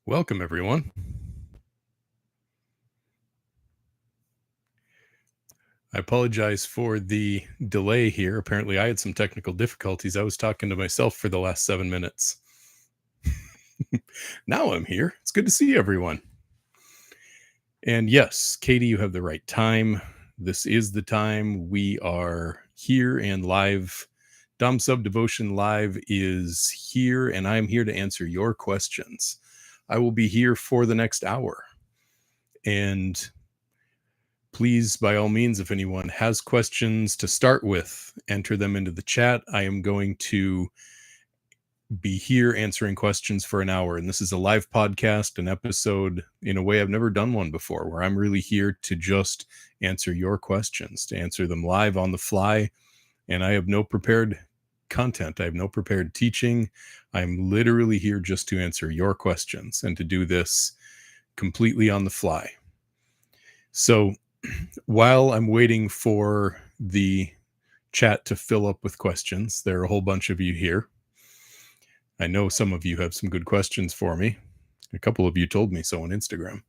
Welcome, everyone. I apologize for the delay here. Apparently, I had some technical difficulties. I was talking to myself for the last 7 minutes. Now I'm here. It's good to see everyone. And yes, Katie, you have the right time. This is the time we are here and live. Dom Sub Devotion Live is here, and I'm here to answer your questions. I will be here for the next hour. And please, by all means, if anyone has questions to start with, enter them into the chat. I am going to be here answering questions for an hour. And this is a live podcast, an episode in a way I've never done one before, where I'm really here to just answer your questions, to answer them live on the fly. And I have no prepared content, I have no prepared teaching. I'm literally here just to answer your questions and to do this completely on the fly. So, while I'm waiting for the chat to fill up with questions, there are a whole bunch of you here. I know some of you have some good questions for me. A couple of you told me so on Instagram.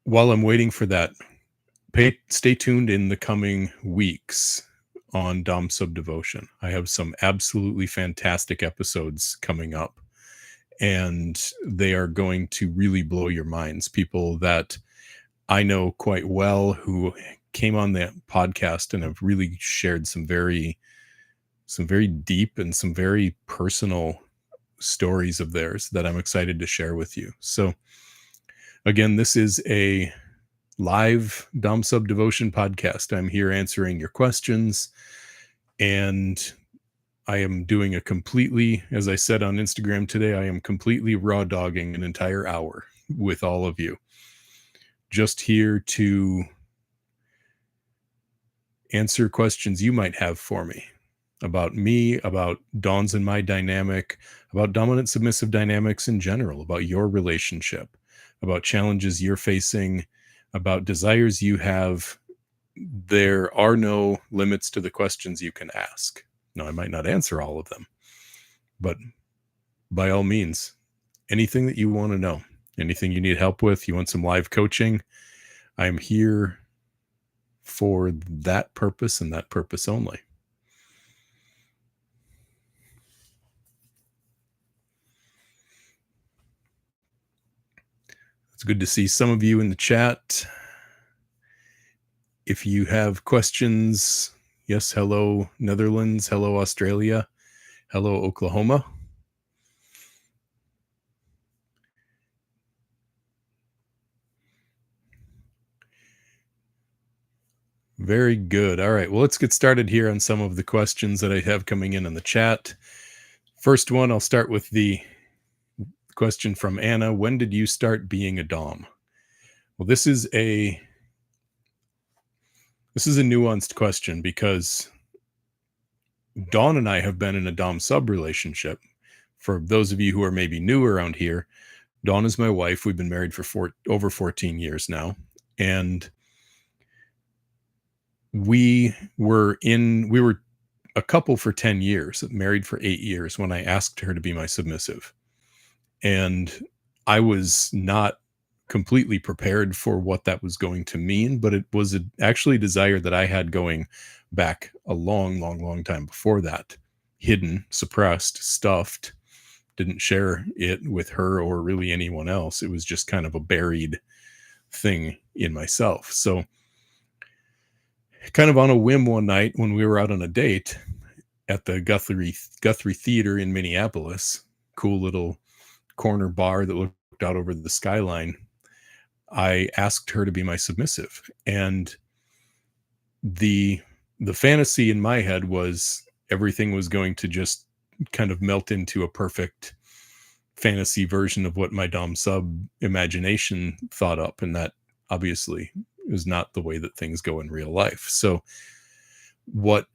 While I'm waiting for that, stay tuned in the coming weeks on Dom Sub Devotion. I have some absolutely fantastic episodes coming up, and they are going to really blow your minds. People that I know quite well who came on the podcast and have really shared some very deep and some very personal stories of theirs that I'm excited to share with you. So again, this is a live Dom Sub Devotion podcast. I'm here answering your questions, and I am doing a completely, as I said on Instagram today, I am completely raw dogging an entire hour with all of you. Just here to answer questions you might have for me, about Dawn's and my dynamic, about dominant submissive dynamics in general, about your relationship, about challenges you're facing, about desires you have. There are no limits to the questions you can ask. Now, I might not answer all of them, but by all means, anything that you want to know, anything you need help with, you want some live coaching, I'm here for that purpose and that purpose only. It's good to see some of you in the chat. If you have questions, yes, hello, Netherlands, hello, Australia, hello, Oklahoma. Very good. All right. Well, let's get started here on some of the questions that I have coming in the chat. First one, I'll start with the question from Anna. When did you start being a Dom? Well, this is a nuanced question because Dawn and I have been in a Dom sub relationship. For those of you who are maybe new around here, Dawn is my wife. We've been married for over 14 years now. And we were a couple for 10 years, married for 8 years when I asked her to be my submissive. And I was not completely prepared for what that was going to mean, but it was actually a desire that I had going back a long time before that. Hidden, suppressed, stuffed, didn't share it with her or really anyone else. It was just kind of a buried thing in myself. So kind of on a whim one night when we were out on a date at the Guthrie Theater in Minneapolis, cool little corner bar that looked out over the skyline, I asked her to be my submissive. And the fantasy in my head was everything was going to just kind of melt into a perfect fantasy version of what my Dom sub imagination thought up. And that obviously is not the way that things go in real life. So what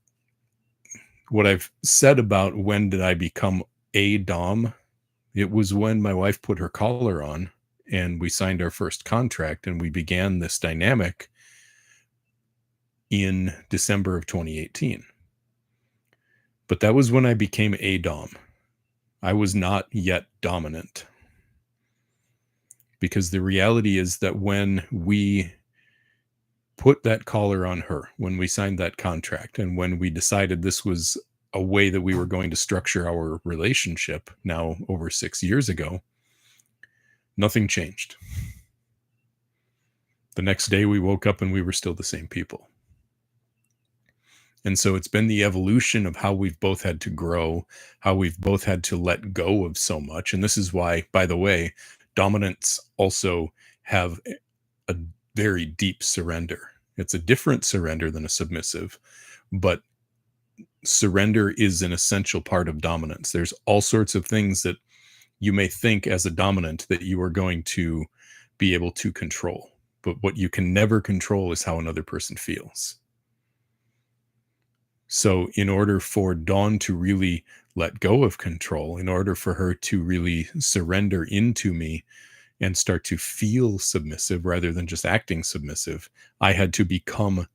I've said about when did I become a Dom, it was when my wife put her collar on and we signed our first contract and we began this dynamic in December of 2018. But that was when I became a Dom. I was not yet dominant. because the reality is that when we put that collar on her, when we signed that contract, and when we decided this was a way that we were going to structure our relationship now over 6 years ago, nothing changed. The next day we woke up and we were still the same people. And so it's been the evolution of how we've both had to grow, how we've both had to let go of so much. And this is why, by the way, dominants also have a very deep surrender. It's a different surrender than a submissive, but surrender is an essential part of dominance. There's all sorts of things that you may think as a dominant that you are going to be able to control. But what you can never control is how another person feels. So, in order for Dawn to really let go of control, in order for her to really surrender into me and start to feel submissive rather than just acting submissive, I had to become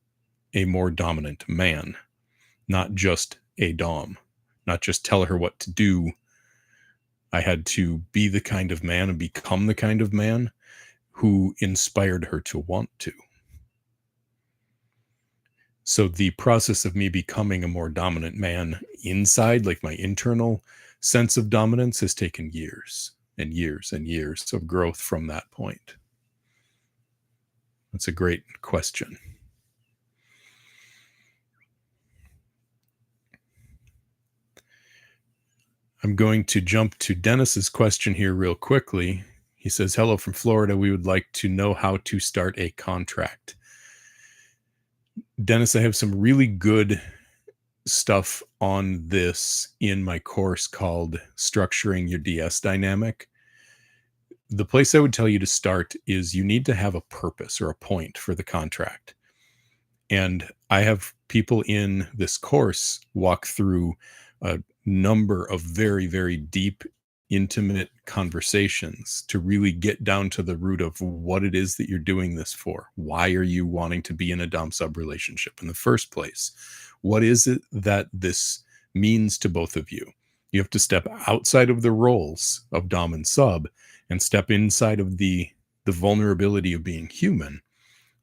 a more dominant man, not just a Dom, not just tell her what to do. I had to be the kind of man and become the kind of man who inspired her to want to. So the process of me becoming a more dominant man inside, like my internal sense of dominance, has taken years and years and years of growth from that point. That's a great question. I'm going to jump to Dennis's question here real quickly. He says, "Hello from Florida. We would like to know how to start a contract." Dennis, I have some really good stuff on this in my course called Structuring Your DS Dynamic. The place I would tell you to start is you need to have a purpose or a point for the contract. And I have people in this course walk through a number of very, very deep, intimate conversations to really get down to the root of what it is that you're doing this for. Why are you wanting to be in a Dom sub relationship in the first place? What is it that this means to both of you? You have to step outside of the roles of Dom and sub and step inside of the vulnerability of being human,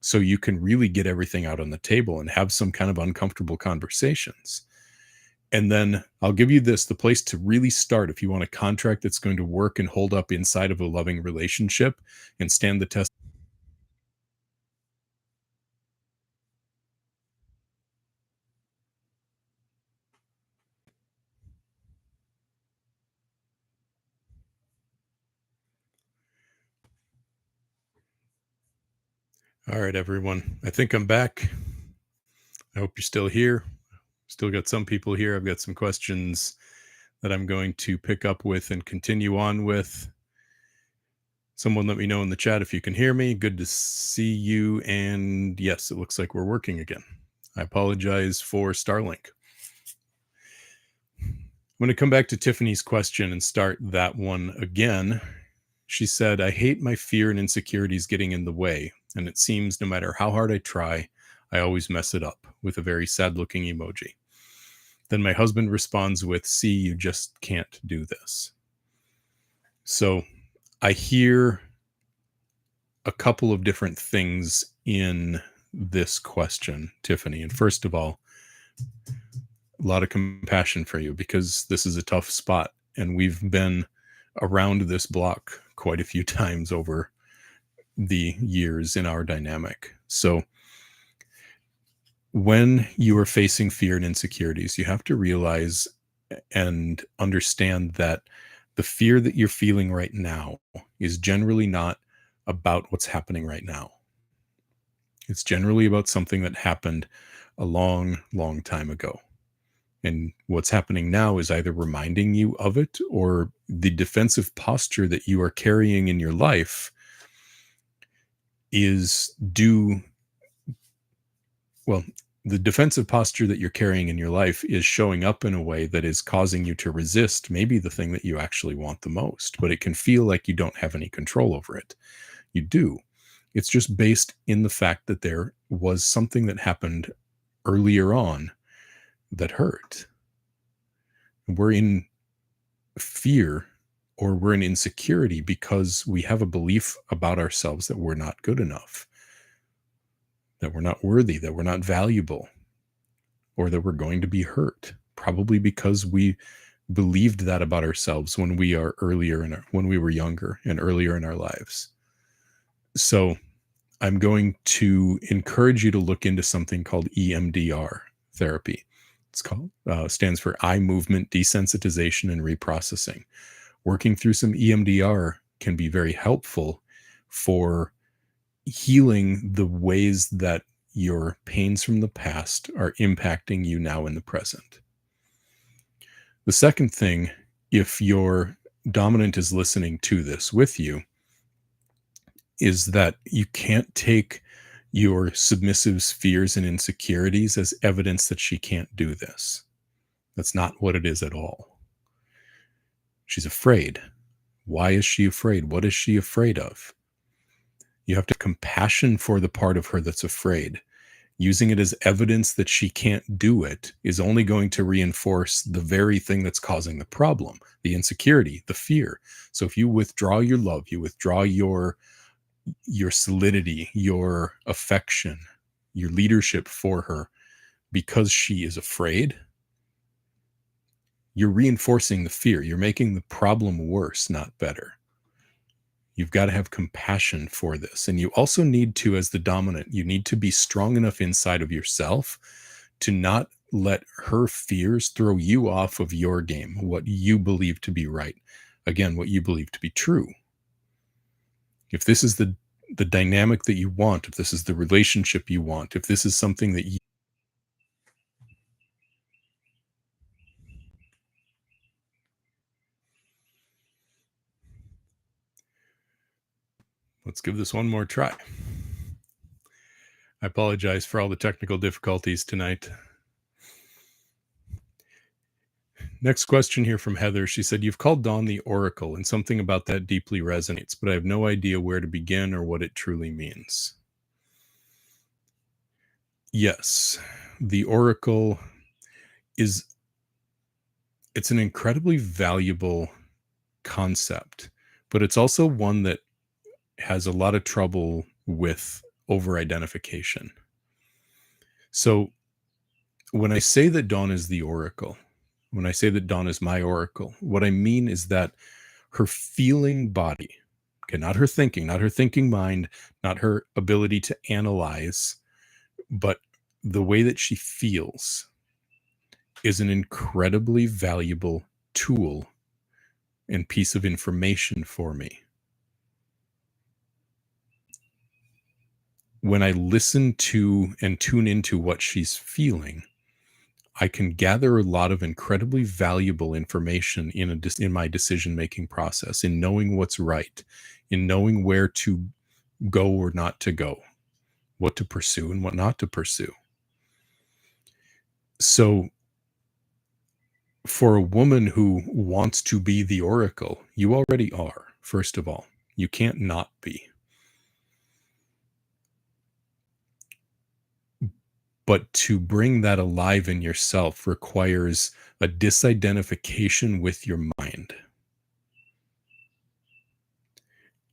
so you can really get everything out on the table and have some kind of uncomfortable conversations. And then I'll give you this, the place to really start if you want a contract that's going to work and hold up inside of a loving relationship and stand the test. All right, everyone. I think I'm back. I hope you're still here. Still got some people here. I've got some questions that I'm going to pick up with and continue on with. Someone let me know in the chat if you can hear me. Good to see you. And yes, it looks like we're working again. I apologize for Starlink. I'm going to come back to Tiffany's question and start that one again. She said, "I hate my fear and insecurities getting in the way, and it seems no matter how hard I try, I always mess it up," with a very sad looking emoji. Then my husband responds with, "See, you just can't do this." So I hear a couple of different things in this question, Tiffany. And first of all, a lot of compassion for you because this is a tough spot. And we've been around this block quite a few times over the years in our dynamic. So when you are facing fear and insecurities, you have to realize and understand that the fear that you're feeling right now is generally not about what's happening right now. It's generally about something that happened a long, long time ago. And what's happening now is either reminding you of it, or the defensive posture that you are carrying in your life is due, well, the defensive posture that you're carrying in your life is showing up in a way that is causing you to resist maybe the thing that you actually want the most, but it can feel like you don't have any control over it. You do. It's just based in the fact that there was something that happened earlier on that hurt. We're in fear or we're in insecurity because we have a belief about ourselves that we're not good enough, that we're not worthy, that we're not valuable, or that we're going to be hurt. Probably because we believed that about ourselves when when we were younger and earlier in our lives. So I'm going to encourage you to look into something called EMDR therapy. It's called stands for eye movement desensitization and reprocessing. Working through some EMDR can be very helpful for healing the ways that your pains from the past are impacting you now in the present. The second thing, if your dominant is listening to this with you, is that you can't take your submissive's fears and insecurities as evidence that she can't do this. That's not what it is at all. She's afraid. Why is she afraid? What is she afraid of? You have to have compassion for the part of her that's afraid. Using it as evidence that she can't do it is only going to reinforce the very thing that's causing the problem, the insecurity, the fear. So if you withdraw your love, you withdraw your solidity, your affection, your leadership for her because she is afraid, you're reinforcing the fear. You're making the problem worse, not better. You've got to have compassion for this. And you also need to, as the dominant, you need to be strong enough inside of yourself to not let her fears throw you off of your game, what you believe to be right. Again, what you believe to be true. If this is the dynamic that you want, if this is the relationship you want, if this is something that you... Let's give this one more try. I apologize for all the technical difficulties tonight. Next question here from Heather. She said, "You've called Dawn the Oracle, and something about that deeply resonates, but I have no idea where to begin or what it truly means." Yes, the Oracle is... it's an incredibly valuable concept, but it's also one that has a lot of trouble with over identification. So when I say that Dawn is the Oracle, when I say that Dawn is my Oracle, what I mean is that her feeling body, okay, not her thinking mind, not her ability to analyze, but the way that she feels is an incredibly valuable tool and piece of information for me. When I listen to and tune into what she's feeling, I can gather a lot of incredibly valuable information in my decision-making process, in knowing what's right, in knowing where to go or not to go, what to pursue and what not to pursue. So for a woman who wants to be the Oracle, you already are, first of all. You can't not be. But to bring that alive in yourself requires a disidentification with your mind.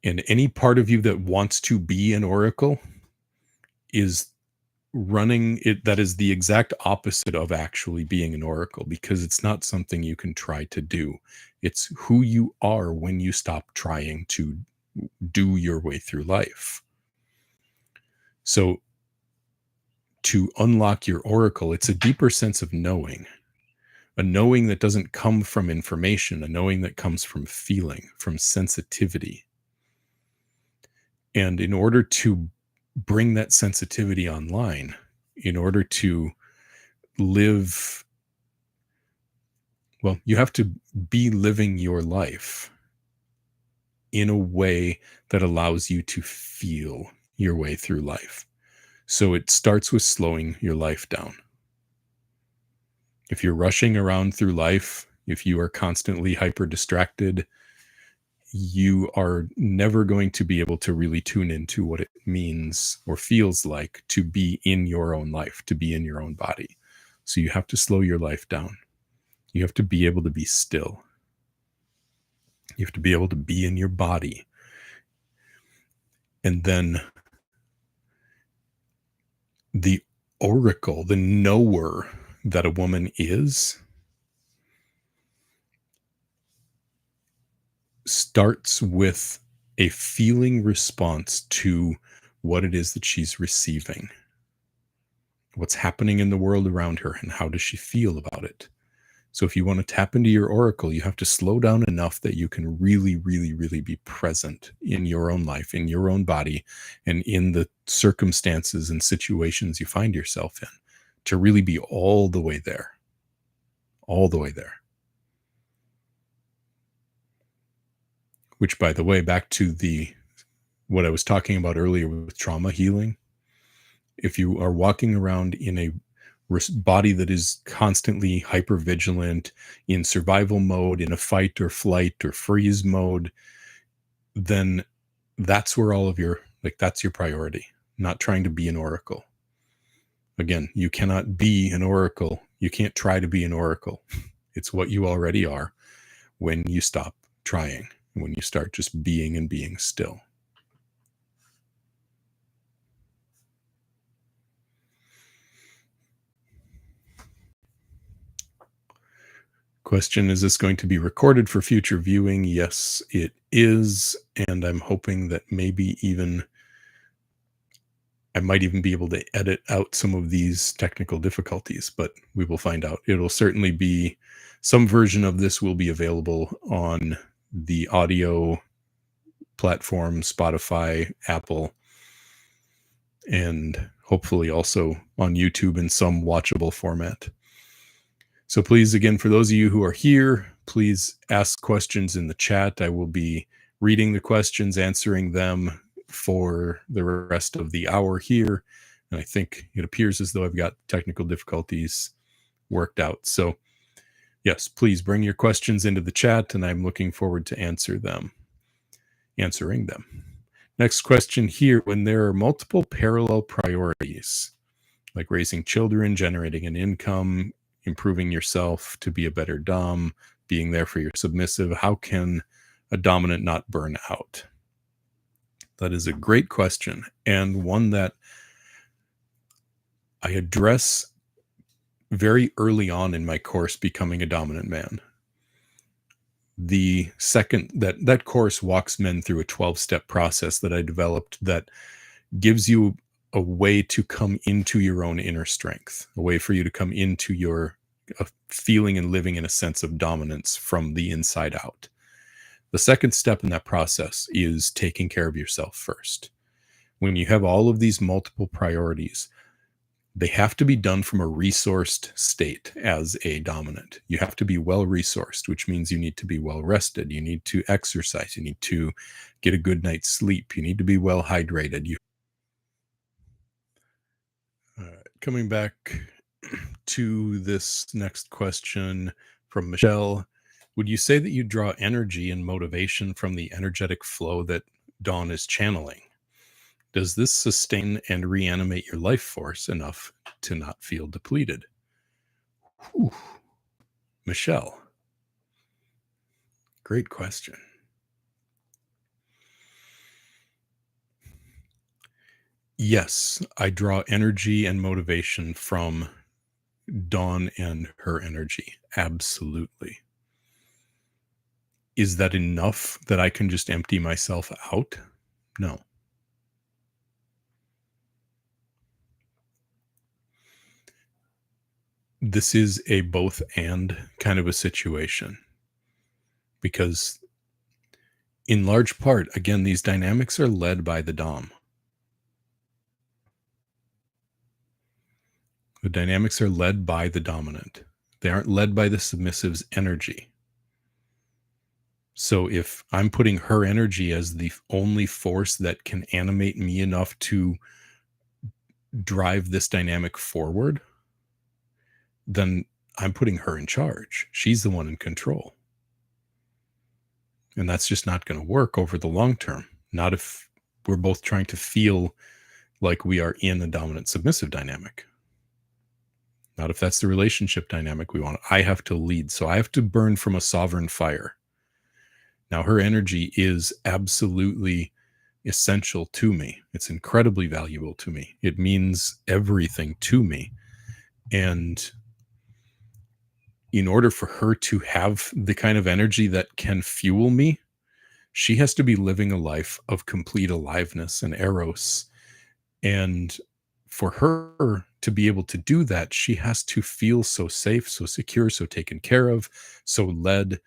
And any part of you that wants to be an Oracle is running it. That is the exact opposite of actually being an Oracle, because it's not something you can try to do. It's who you are when you stop trying to do your way through life. So to unlock your Oracle, it's a deeper sense of knowing, a knowing that doesn't come from information, a knowing that comes from feeling, from sensitivity. And in order to bring that sensitivity online, in order to live, well, you have to be living your life in a way that allows you to feel your way through life. So it starts with slowing your life down. If you're rushing around through life, if you are constantly hyper distracted, you are never going to be able to really tune into what it means or feels like to be in your own life, to be in your own body. So you have to slow your life down. You have to be able to be still. You have to be able to be in your body. And then the oracle, the knower that a woman is, starts with a feeling response to what it is that she's receiving, what's happening in the world around her, and how does she feel about it. So if you want to tap into your oracle, you have to slow down enough that you can really, really, really be present in your own life, in your own body, and in the circumstances and situations you find yourself in, to really be all the way there, all the way there. Which, by the way, back to the what I was talking about earlier with trauma healing, if you are walking around in a body that is constantly hyper vigilant, in survival mode, in a fight or flight or freeze mode, then that's where all of your, like, that's your priority, not trying to be an oracle. Again, you cannot be an oracle. You can't try to be an oracle. It's what you already are when you stop trying, when you start just being and being still. Question: is this going to be recorded for future viewing? Yes, it is. And I'm hoping that maybe even I might even be able to edit out some of these technical difficulties, but we will find out. It'll certainly be some version of this will be available on the audio platform, Spotify, Apple, and hopefully also on YouTube in some watchable format. So please, again, for those of you who are here, please ask questions in the chat. I will be reading the questions, answering them for the rest of the hour here. And I think it appears as though I've got technical difficulties worked out. So yes, please bring your questions into the chat, and I'm looking forward to answering them. Next question here: when there are multiple parallel priorities, like raising children, generating an income, improving yourself to be a better dom, being there for your submissive, how can a dominant not burn out? That is a great question, and one that I address very early on in my course, Becoming a Dominant Man. The second that course walks men through a 12-step process that I developed that gives you a way to come into your own inner strength, a way for you to come into your feeling and living in a sense of dominance from the inside out. The second step in that process is taking care of yourself first. When you have all of these multiple priorities, they have to be done from a resourced state as a dominant. You have to be well resourced, which means you need to be well rested. You need to exercise. You need to get a good night's sleep. You need to be well hydrated. Coming back to this next question from Michelle: would you say that you draw energy and motivation from the energetic flow that Dawn is channeling? Does this sustain and reanimate your life force enough to not feel depleted? Whew. Michelle, great question. Yes, I draw energy and motivation from Dawn and her energy. Absolutely. Is that enough that I can just empty myself out? No. This is a both and kind of a situation, because in large part, again, these dynamics are led by the Dom. The dynamics are led by the dominant. They aren't led by the submissive's energy. So if I'm putting her energy as the only force that can animate me enough to drive this dynamic forward, then I'm putting her in charge. She's the one in control. And that's just not going to work over the long term. Not if we're both trying to feel like we are in a dominant submissive dynamic. Not if that's the relationship dynamic we want. I have to lead. So I have to burn from a sovereign fire. Now, her energy is absolutely essential to me. It's incredibly valuable to me. It means everything to me. And in order for her to have the kind of energy that can fuel me, she has to be living a life of complete aliveness and eros. And for her to be able to do that, she has to feel so safe, so secure, so taken care of, so led,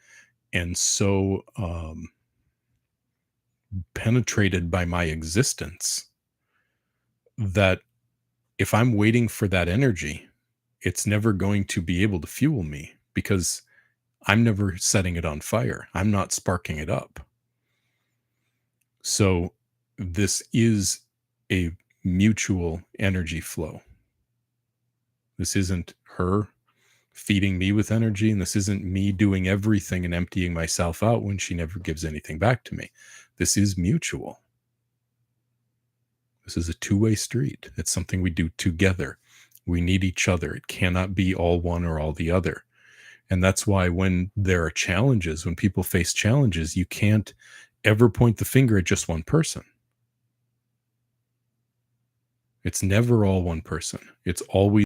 and so penetrated by my existence that if I'm waiting for that energy, it's never going to be able to fuel me because I'm never setting it on fire. I'm not sparking it up. So this is a mutual energy flow. This isn't her feeding me with energy, and this isn't me doing everything and emptying myself out when she never gives anything back to me. This is mutual. This is a two-way street. It's something we do together. We need each other. It cannot be all one or all the other. And that's why when there are challenges, when people face challenges, you can't ever point the finger at just one person. It's never all one person. It's always